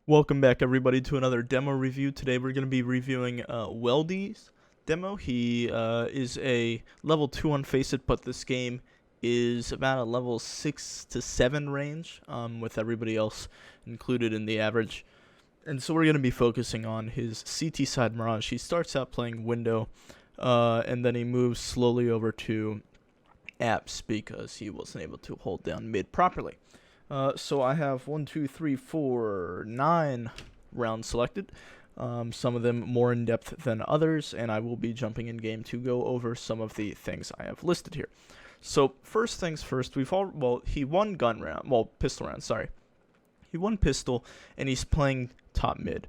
Welcome back, everybody, to another demo review. Today we're going to be reviewing Weldy's demo. He is a level 2 on Faceit, but this game is about a level 6 to 7 range, with everybody else included in the average. And so we're going to be focusing on his CT side Mirage. He starts out playing window, and then he moves slowly over to apps because he wasn't able to hold down mid properly. So I have 9 rounds selected, some of them more in depth than others, and I will be jumping in game to go over some of the things I have listed here. So first things first, he won pistol round, sorry. He won pistol, and he's playing top mid.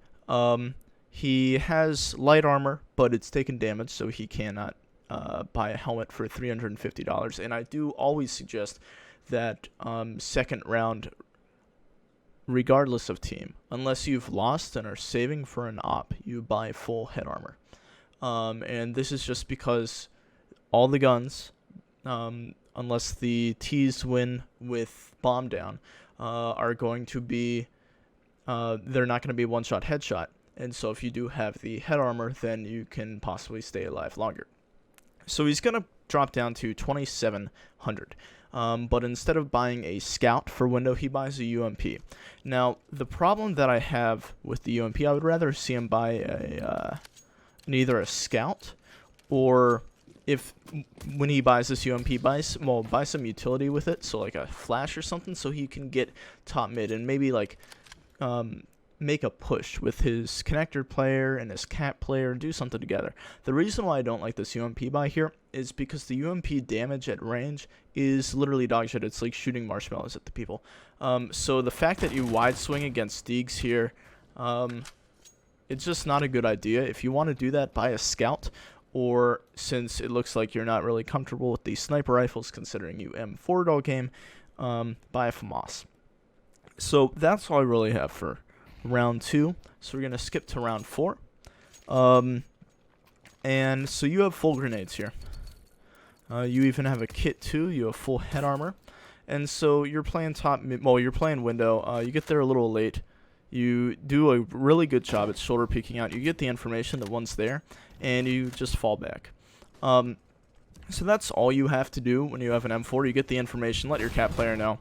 He has light armor, but it's taken damage, so he cannot buy a helmet for $350, and I do always suggest that second round, regardless of team, unless you've lost and are saving for an op, you buy full head armor. And this is just because all the guns, unless the T's win with bomb down, are going to be, they're not going to be one-shot headshot. And so if you do have the head armor, then you can possibly stay alive longer. So he's going to drop down to 2,700. But instead of buying a scout for window, he buys a UMP. Now, the problem that I have with the UMP, I would rather see him buy either a scout, or when he buys this UMP, buy some utility with it, so like a flash or something, so he can get top mid and maybe like make a push with his connector player and his cat player and do something together. The reason why I don't like this UMP buy here is because the UMP damage at range is literally dog shit. It's like shooting marshmallows at the people. So the fact that you wide swing against Deegs here, it's just not a good idea. If you want to do that, buy a scout, or since it looks like you're not really comfortable with the sniper rifles considering you M4 all game, buy a FAMAS. So that's all I really have for round 2. So we're going to skip to round 4. And so you have full grenades here. You even have a kit too. You have full head armor. And so you're playing you're playing window. You get there a little late. You do a really good job at shoulder peeking out. You get the information that one's there, and you just fall back. So that's all you have to do when you have an M4. You get the information, let your cat player know.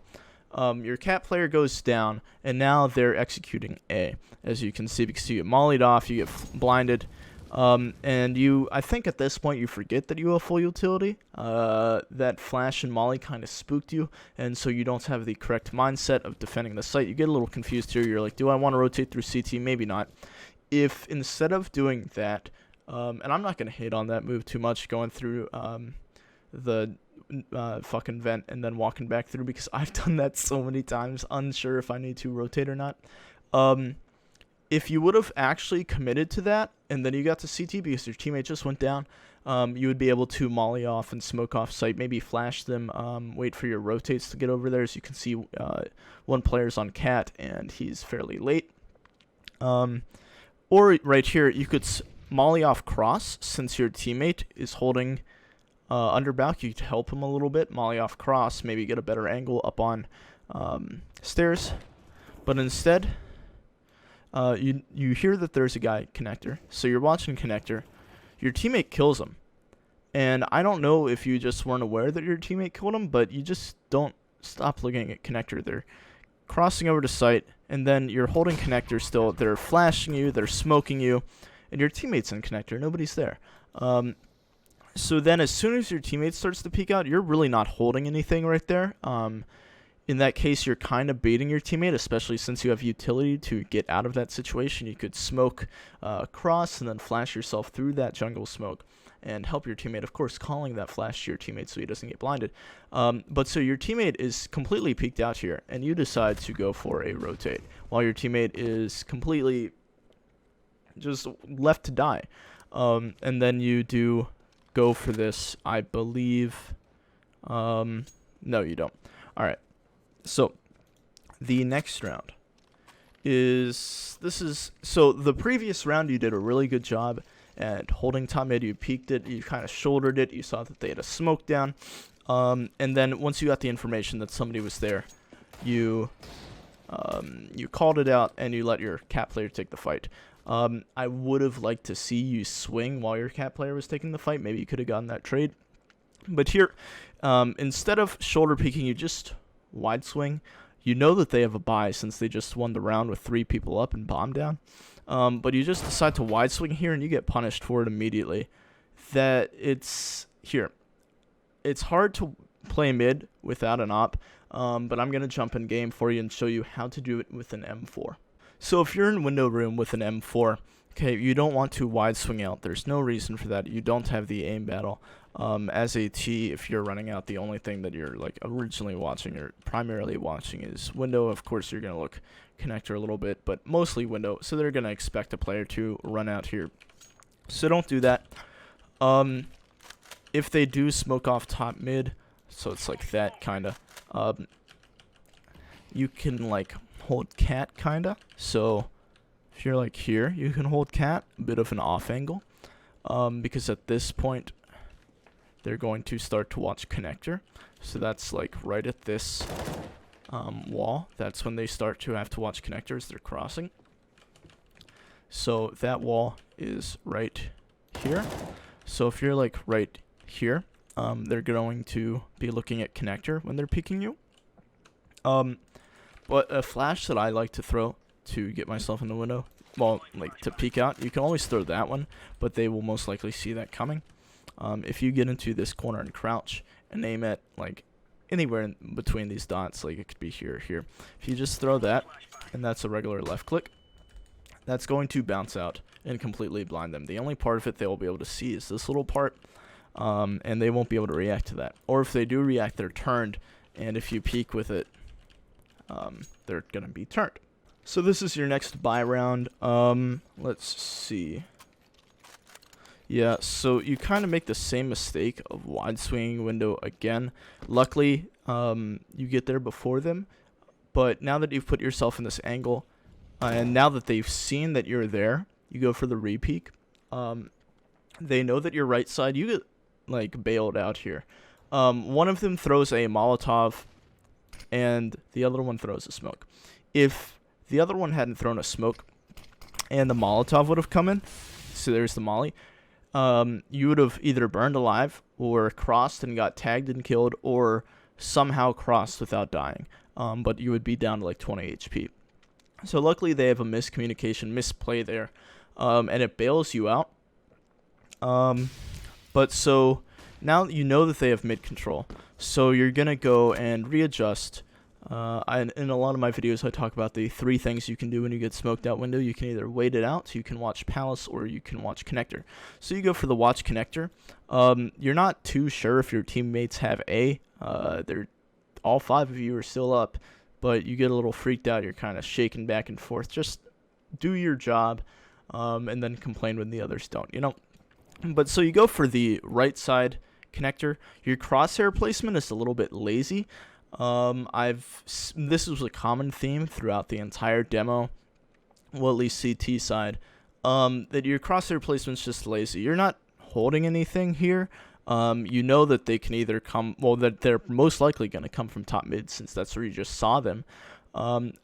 Your cat player goes down, and now they're executing A, as you can see, because you get mollied off, you get blinded, and I think at this point you forget that you have full utility. That flash and molly kind of spooked you, and so you don't have the correct mindset of defending the site. You get a little confused here. You're like, do I want to rotate through CT? Maybe not. If instead of doing that, and I'm not going to hate on that move too much, going through the fucking vent and then walking back through, because I've done that so many times, unsure if I need to rotate or not. If you would have actually committed to that and then you got to CT because your teammate just went down, you would be able to molly off and smoke off site, maybe flash them, wait for your rotates to get over there. As you can see, one player's on cat and he's fairly late. Or right here, you could molly off cross since your teammate is holding underback. You could help him a little bit, molly off cross, maybe get a better angle up on stairs. But instead, you hear that there's a guy connector, so you're watching connector. Your teammate kills him, and I don't know if you just weren't aware that your teammate killed him, but you just don't stop looking at connector. They're crossing over to site, and then you're holding connector still. They're flashing you, they're smoking you, and your teammate's in connector. Nobody's there. So then as soon as your teammate starts to peek out, you're really not holding anything right there. In that case, you're kind of baiting your teammate, especially since you have utility to get out of that situation. You could smoke across and then flash yourself through that jungle smoke and help your teammate, of course, calling that flash to your teammate so he doesn't get blinded. But so your teammate is completely peeked out here, and you decide to go for a rotate while your teammate is completely just left to die. And then you do go for this, I believe. No, you don't. All right. So the next round so the previous round you did a really good job at holding top mid. You peeked it, you kind of shouldered it, you saw that they had a smoke down, and then once you got the information that somebody was there, you You called it out, and you let your cat player take the fight. I would have liked to see you swing while your cat player was taking the fight. Maybe you could have gotten that trade. But here, instead of shoulder peeking, you just wide swing. You know that they have a bye since they just won the round with 3 people up and bomb down. But you just decide to wide swing here, and you get punished for it immediately. It's hard to play mid without an op, but I'm going to jump in game for you and show you how to do it with an M4. So if you're in window room with an M4, okay, you don't want to wide swing out. There's no reason for that. You don't have the aim battle. As a T, if you're running out, the only thing that you're like originally watching or primarily watching is window. Of course, you're going to look connector a little bit, but mostly window. So they're going to expect a player to run out here. So don't do that. If they do smoke off top mid, so it's like that kind of, you can like hold cat kind of. So if you're like here, you can hold cat, a bit of an off angle, because at this point they're going to start to watch connector. So that's like right at this wall. That's when they start to have to watch connectors. They're crossing. So that wall is right here. So if you're like right here, they're going to be looking at connector when they're peeking you. But a flash that I like to throw to get myself in the window, well, like to peek out, you can always throw that one, but they will most likely see that coming. If you get into this corner and crouch and aim at like anywhere in between these dots, like it could be here or here, if you just throw that, and that's a regular left click, that's going to bounce out and completely blind them. The only part of it they will be able to see is this little part, and they won't be able to react to that. Or if they do react, they're turned, and if you peek with it, they're going to be turned. So this is your next buy round. Let's see. Yeah, so you kind of make the same mistake of wide swinging window again. Luckily, you get there before them, but now that you've put yourself in this angle, and now that they've seen that you're there, you go for the re-peek. They know that you're right side. You get like bailed out here. One of them throws a Molotov, and the other one throws a smoke. If the other one hadn't thrown a smoke, and the Molotov would have come in, so there's the molly, you would have either burned alive or crossed and got tagged and killed, or somehow crossed without dying. But you would be down to like 20 HP. So luckily they have a miscommunication, misplay there, and it bails you out. But so now you know that they have mid control, so you're gonna go and readjust. In a lot of my videos, I talk about the 3 things you can do when you get smoked out window. You can either wait it out, so you can watch Palace, or you can watch Connector. So you go for the watch Connector. You're not too sure if your teammates have A. They're all 5 of you are still up, but you get a little freaked out. You're kind of shaking back and forth. Just do your job, and then complain when the others don't, you know. But so you go for the right side Connector. Your crosshair placement is a little bit lazy. This was a common theme throughout the entire demo, well, at least CT side, that your crosshair placement's just lazy. You're not holding anything here. You know that they can either come, well, that they're most likely going to come from top mid, since that's where you just saw them.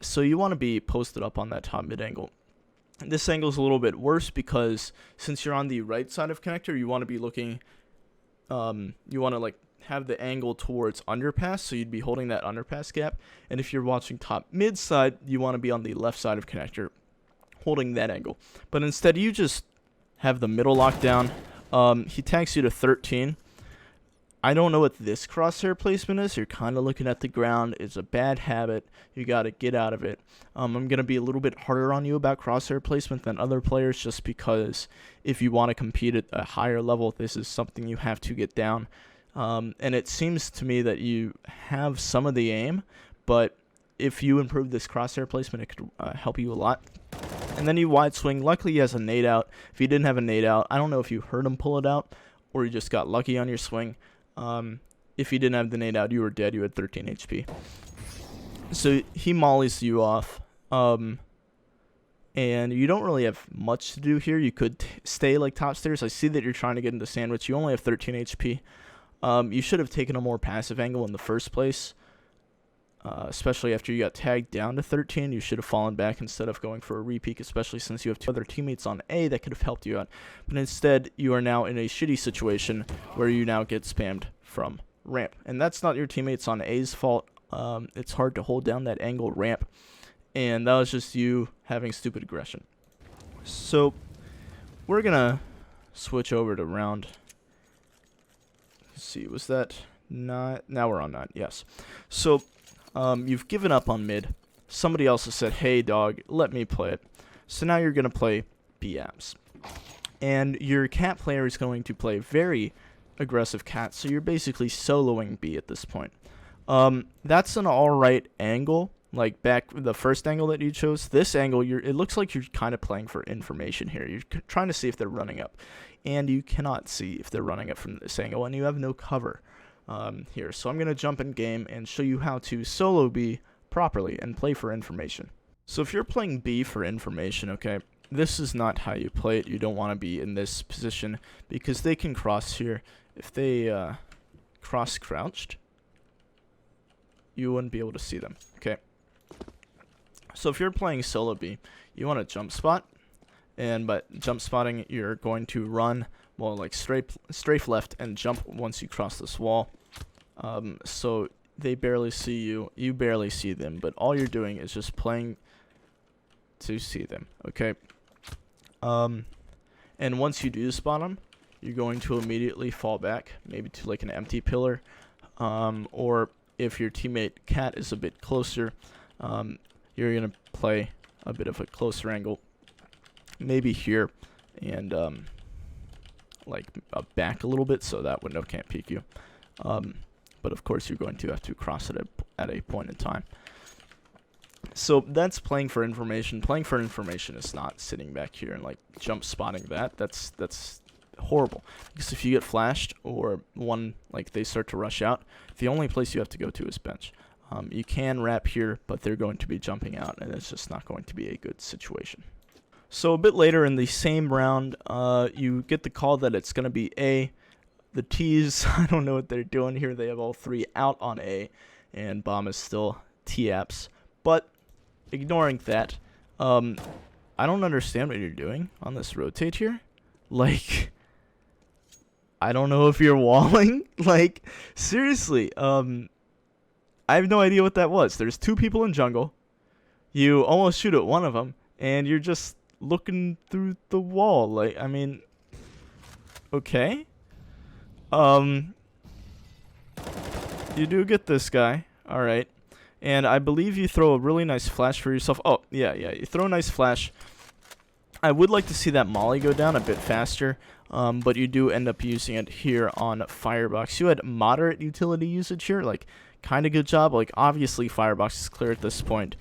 So you want to be posted up on that top mid angle. This angle is a little bit worse because since you're on the right side of connector, you want to be looking, you want to like have the angle towards underpass, so you'd be holding that underpass gap. And if you're watching top mid side, you want to be on the left side of connector, holding that angle. But instead, you just have the middle lockdown. He tanks you to 13. I don't know what this crosshair placement is. You're kind of looking at the ground. It's a bad habit. You got to get out of it. I'm going to be a little bit harder on you about crosshair placement than other players, just because if you want to compete at a higher level, this is something you have to get down. And it seems to me that you have some of the aim, but if you improve this crosshair placement, it could help you a lot. And then you wide swing. Luckily, he has a nade out. If he didn't have a nade out, I don't know if you heard him pull it out or you just got lucky on your swing. If he didn't have the nade out, you were dead. You had 13 HP. So he mollies you off. And you don't really have much to do here. You could stay like top stairs. I see that you're trying to get into sandwich. You only have 13 HP. You should have taken a more passive angle in the first place. especially after you got tagged down to 13. You should have fallen back instead of going for a repeak, especially since you have 2 other teammates on A that could have helped you out. But instead, you are now in a shitty situation where you now get spammed from ramp. And that's not your teammates on A's fault. It's hard to hold down that angle ramp. And that was just you having stupid aggression. So, we're going to switch over to round. Let's see, was that 9? Now we're on 9, yes. So, you've given up on mid. Somebody else has said, hey dog, let me play it. So now you're going to play B apps. And your cat player is going to play very aggressive cat, so you're basically soloing B at this point. That's an alright angle. Like back the first angle that you chose, this angle, it looks like you're kind of playing for information here. You're trying to see if they're running up. And you cannot see if they're running up from this angle, and you have no cover here. So I'm going to jump in game and show you how to solo B properly and play for information. So if you're playing B for information, okay, this is not how you play it. You don't want to be in this position because they can cross here. If they cross-crouched, you wouldn't be able to see them, okay? So if you're playing solo B, you want to jump spot, and by jump spotting, you're going to run, well, like strafe left and jump once you cross this wall. So they barely see you, you barely see them, but all you're doing is just playing to see them, okay? And once you do spot them, you're going to immediately fall back, maybe to like an empty pillar, or if your teammate cat is a bit closer, you're going to play a bit of a closer angle, maybe here, and like back a little bit so that window can't peek you. But of course you're going to have to cross it at a point in time. So that's playing for information. Playing for information is not sitting back here and like jump spotting that. That's horrible, because if you get flashed or like they start to rush out, the only place you have to go to is bench. You can wrap here, but they're going to be jumping out, and it's just not going to be a good situation. So a bit later in the same round, you get the call that it's going to be A. The T's, I don't know what they're doing here. They have all 3 out on A, and bomb is still T-apps. But ignoring that, I don't understand what you're doing on this rotate here. Like, I don't know if you're walling. Like, seriously, I have no idea what that was. There's 2 people in jungle. You almost shoot at one of them, and you're just looking through the wall. Like, I mean, okay. You do get this guy. Alright. And I believe you throw a really nice flash for yourself. Oh, yeah. You throw a nice flash. I would like to see that molly go down a bit faster, but you do end up using it here on Firebox. You had moderate utility usage here, like, kind of good job. Like, obviously Firebox is clear at this point,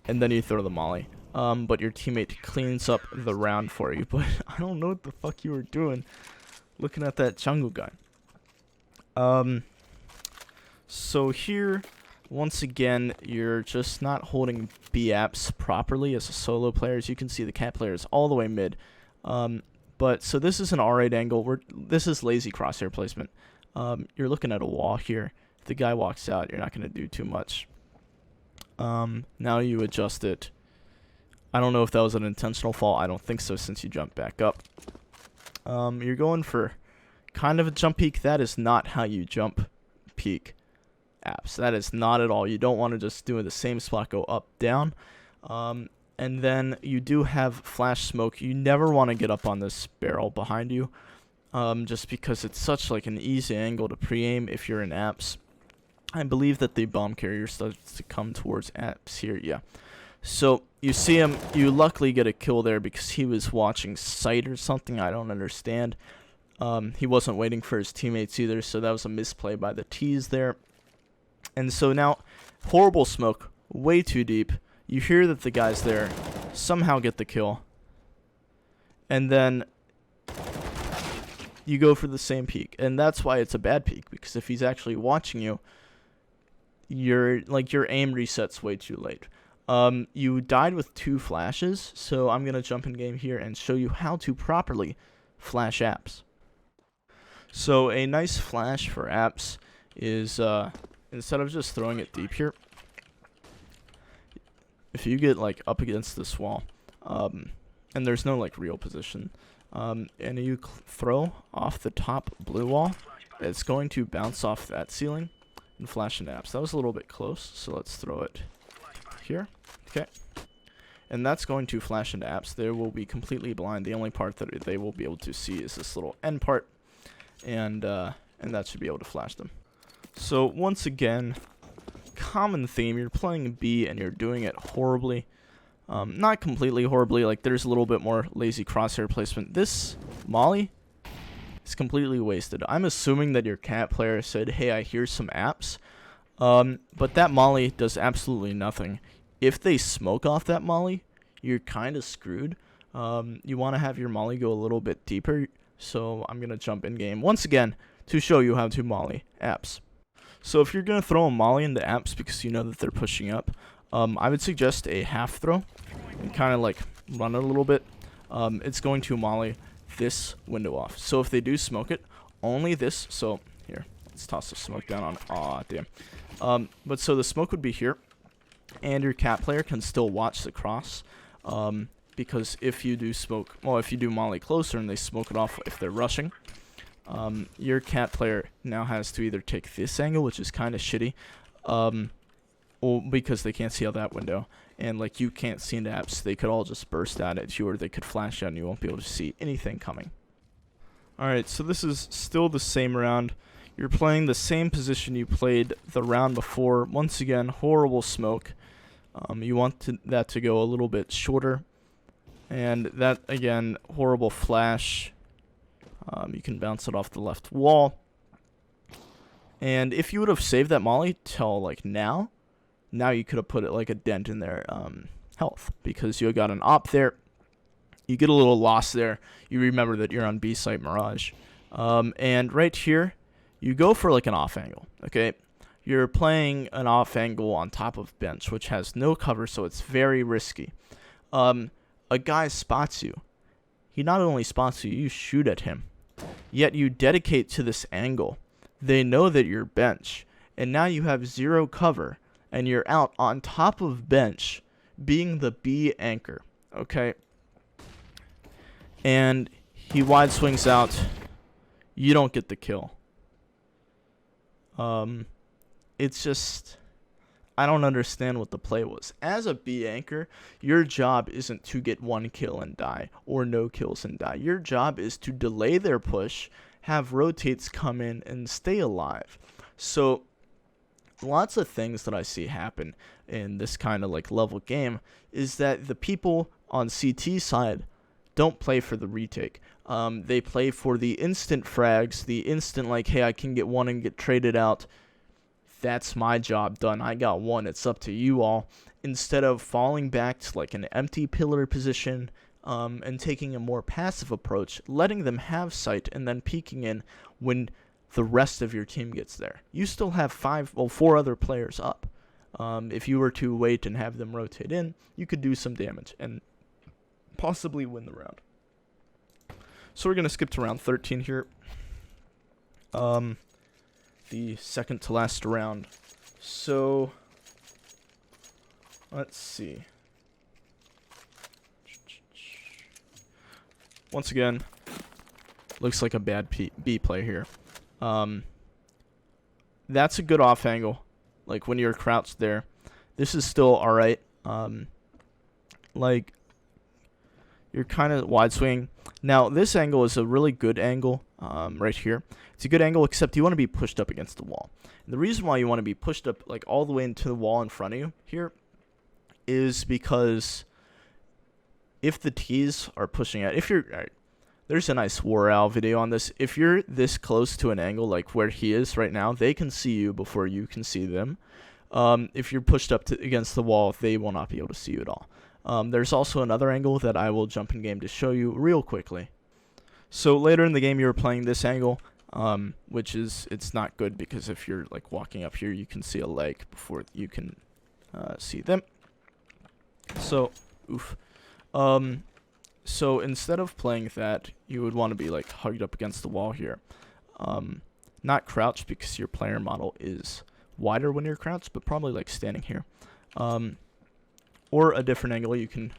and then you throw the molly. But your teammate cleans up the round for you. But I don't know what the fuck you were doing looking at that jungle guy. So here, once again, you're just not holding B apps properly as a solo player. As you can see, the cat player is all the way mid. But so this is an R8 angle. This is lazy crosshair placement. You're looking at a wall here. If the guy walks out, you're not going to do too much. Now you adjust it. I don't know if that was an intentional fall. I don't think so, since you jumped back up. You're going for kind of a jump peek. That is not how you jump peek apps. That is not at all. You don't want to just do the same spot, go up, down. And then you do have flash smoke. You never want to get up on this barrel behind you, just because it's such like an easy angle to pre-aim if you're in apps. I believe that the bomb carrier starts to come towards apps here. Yeah. So you see him. You luckily get a kill there because he was watching sight or something. I don't understand. He wasn't waiting for his teammates either, so that was a misplay by the T's there. And so now, horrible smoke, way too deep. You hear that the guy's there, somehow get the kill, and then you go for the same peek. And that's why it's a bad peek, because if he's actually watching you, your aim resets way too late. You died with 2 flashes, so I'm going to jump in game here and show you how to properly flash apps. So a nice flash for apps is, instead of just throwing it deep here, if you get like up against this wall, and there's no like real position, and you throw off the top blue wall, it's going to bounce off that ceiling and flash into apps. That was a little bit close, so let's throw it here. Okay. And that's going to flash into apps. They will be completely blind. The only part that they will be able to see is this little end part, and that should be able to flash them. So once again, common theme, you're playing B and you're doing it horribly. Not completely horribly, like there's a little bit more lazy crosshair placement. This molly is completely wasted. I'm assuming that your cat player said, hey, I hear some apps, but that molly does absolutely nothing. If they smoke off that molly, you're kind of screwed. You want to have your molly go a little bit deeper, so I'm going to jump in game once again to show you how to molly apps. So if you're going to throw a molly into apps because you know that they're pushing up, I would suggest a half throw and kind of like run it a little bit. It's going to molly this window off. So if they do smoke it, only this. So here, let's toss the smoke down on. Aw, damn. But so the smoke would be here, and your cat player can still watch the cross. Because if you do smoke, well, if you do molly closer and they smoke it off if they're rushing, your cat player now has to either take this angle, which is kind of shitty, or because they can't see out that window, and like you can't see into apps, they could all just burst out at you, or they could flash out and you won't be able to see anything coming. Alright, so this is still the same round. You're playing the same position you played the round before. Once again, horrible smoke. You want that to go a little bit shorter. And that, again, horrible flash. You can bounce it off the left wall. And if you would have saved that molly till, like, now you could have put it like a dent in their health. Because you got an op there. You get a little lost there. You remember that you're on B site Mirage. And right here, you go for, like, an off angle, okay? You're playing an off angle on top of bench, which has no cover, so it's very risky. A guy spots you. He not only spots you, you shoot at him. Yet you dedicate to this angle. They know that you're bench, and now you have zero cover, and you're out on top of bench, being the B anchor, okay? And he wide swings out. You don't get the kill. It's just, I don't understand what the play was. As a B anchor, your job isn't to get one kill and die, or no kills and die. Your job is to delay their push, have rotates come in, and stay alive. So, lots of things that I see happen in this kind of like level game is that the people on CT side don't play for the retake. They play for the instant frags, the instant like, hey, I can get one and get traded out. That's my job done. I got one. It's up to you all. Instead of falling back to like an empty pillar position and taking a more passive approach, letting them have sight and then peeking in when the rest of your team gets there. You still have 4 other players up. If you were to wait and have them rotate in, you could do some damage and possibly win the round. So we're going to skip to round 13 here. The second to last round. So, let's see. Once again, looks like a bad B play here. That's a good off angle. Like when you're crouched there. This is still alright. Like, you're kind of wide swing. Now, this angle is a really good angle right here. It's a good angle, except you want to be pushed up against the wall. And the reason why you want to be pushed up like all the way into the wall in front of you here is because if the T's are pushing out, if you're, right, there's a nice War Owl video on this. If you're this close to an angle like where he is right now, they can see you before you can see them. If you're pushed up against the wall, they will not be able to see you at all. There's also another angle that I will jump in game to show you real quickly. So later in the game, you're playing this angle, which is, it's not good because if you're like walking up here, you can see a leg before you can see them. So, oof. So instead of playing that, you would want to be like hugged up against the wall here. Not crouched because your player model is wider when you're crouched, but probably like standing here. Or a different angle you can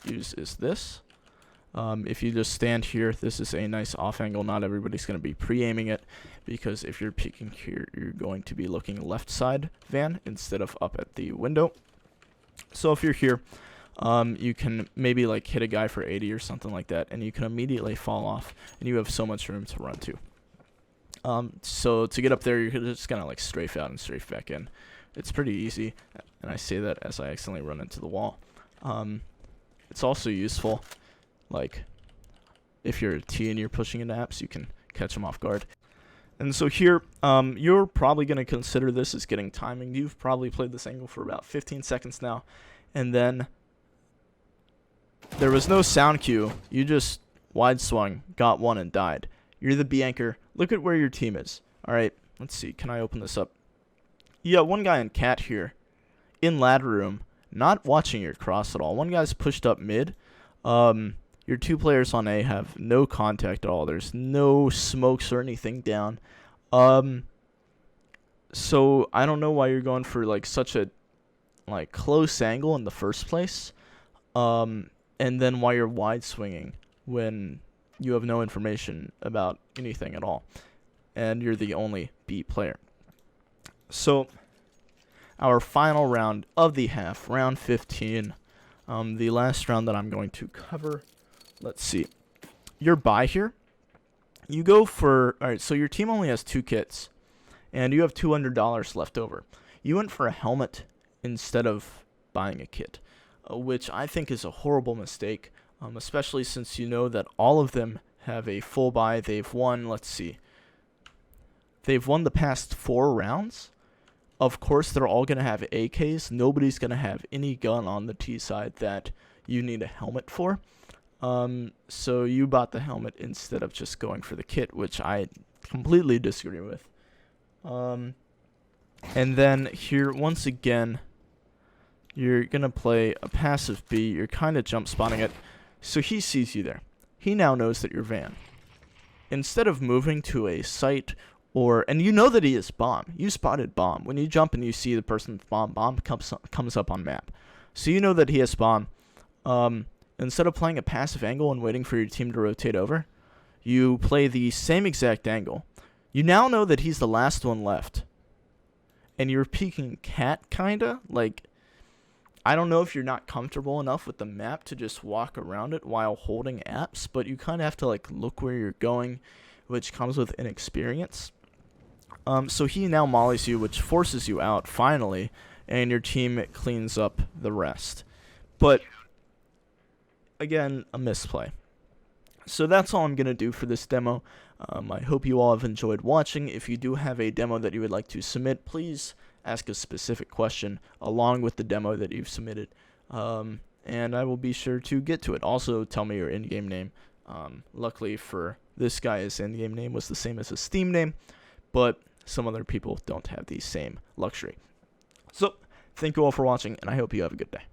use is this. If you just stand here, this is a nice off angle. Not everybody's going to be pre-aiming it, because if you're peeking here, you're going to be looking left side van instead of up at the window. So if you're here, you can maybe like hit a guy for 80 or something like that, and you can immediately fall off, and you have so much room to run to. So to get up there, you're just gonna like strafe out and strafe back in. It's pretty easy, and I say that as I accidentally run into the wall. It's also useful, like if you're a T and you're pushing into apps, you can catch them off guard. And so here, you're probably going to consider this as getting timing. You've probably played this angle for about 15 seconds now, and then there was no sound cue. You just wide swung, got one, and died. You're the B anchor. Look at where your team is. All right, let's see. Can I open this up? You got one guy in cat here, in ladder room, not watching your cross at all. One guy's pushed up mid. Your two players on A have no contact at all. There's no smokes or anything down. So I don't know why you're going for like such a like close angle in the first place. And then why you're wide swinging when you have no information about anything at all, and you're the only B player. So our final round of the half, round 15, the last round that I'm going to cover. Let's see. You're by here. You go for, all right, so your team only has 2 kits, and you have $200 left over. You went for a helmet instead of buying a kit, which I think is a horrible mistake, especially since you know that all of them have a full buy. They've won, let's see, they've won the past 4 rounds. Of course, they're all going to have AKs. Nobody's going to have any gun on the T side that you need a helmet for. So you bought the helmet instead of just going for the kit, which I completely disagree with. And then here, once again, you're going to play a passive B. You're kind of jump spotting it. So he sees you there. He now knows that you're van. Instead of moving to a site, and you know that he is bomb. You spotted bomb. When you jump and you see the person's bomb comes up on map. So you know that he has bomb. Instead of playing a passive angle and waiting for your team to rotate over, you play the same exact angle. You now know that he's the last one left. And you're peeking cat, kinda. Like, I don't know if you're not comfortable enough with the map to just walk around it while holding apps, but you kind of have to like look where you're going, which comes with inexperience. So he now mollies you, which forces you out finally, and your team cleans up the rest. But again, a misplay. So that's all I'm going to do for this demo. I hope you all have enjoyed watching. If you do have a demo that you would like to submit, please ask a specific question along with the demo that you've submitted, and I will be sure to get to it. Also, tell me your in-game name. Luckily for this guy, his in-game name was the same as his Steam name, but some other people don't have the same luxury. So, thank you all for watching, and I hope you have a good day.